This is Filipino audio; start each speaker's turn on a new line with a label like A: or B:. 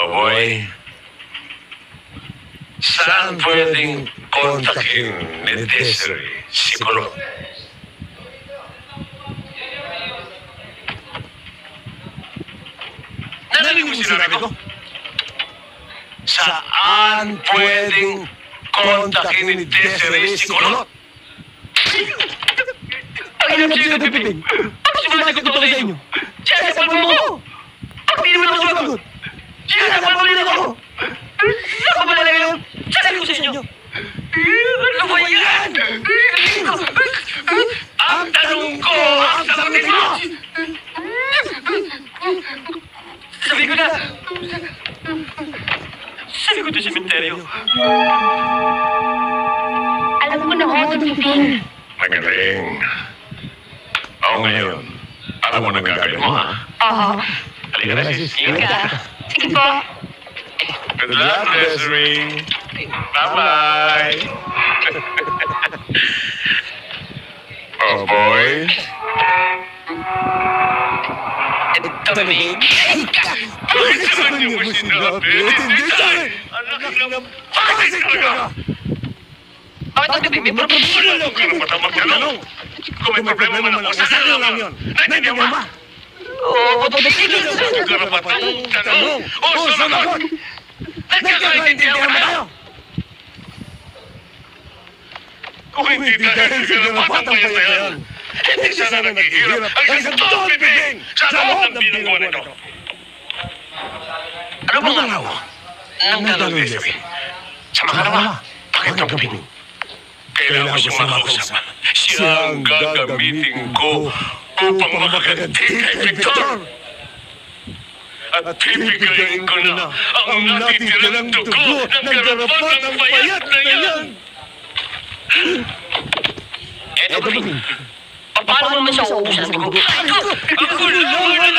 A: Boy, saan pwedeng kontakin ni Desiree si Kulot? Narinig mo sinabi ko? Saan pwedeng kontakin ni Desiree si Kulot?
B: Alam siya yung pipipig. Tapos sinasagot ako sa inyo. Sinasagot mo ako. Pag di naman ako sumagot. Sinasagot mo rin ako. Ako ba talaga yung sasagot ko sa inyo? Ano ba yan?
A: Ang tanong ko, ang sagutin mo!
B: Sabi ko na. Sabi ko na sa sementeryo.
C: Alam ko na ho, Duduping.
A: Magaling. Oo, ngayon. Alam mo na gagawin mo, ha?
C: Oo.
A: Halika na, sis.
C: Sige ka. Sige po.
A: Good luck, Desiree. Bye-bye. Oh, boy.
B: Tumingin.
A: Bakit naman niyo mo sinabi? Hindi sa akin! Anak ng bakit talaga?
B: Bakit ang gabi? May problema.
A: Wala ka naman na magtanong. Kung may problema man ako, sa akin lang yun. Naintindihan mo ba?
B: Oo, Duduping.
A: Karapatan tanong. O, sumagot! Nagkakaintindihan mo tayo? Kung hindi dahil sa karapatang bayatayan, hindi sana naghihirap ang isang toon bibing sa loob ng bilangguan ito. Ano bang araw? Nang tanong, Desiree. Sa makalawa, bakit ang gabi? Kailangan ko siyang makausap. Siya ang gagamitin ko upang makaganti kay Victor. At pipigayin ko na ang natitirang dugo ng garapan ng bayat na yan.
B: Eto, Duduping. Paano mo naman siya uubusan ng dugo?
A: Ako lang ang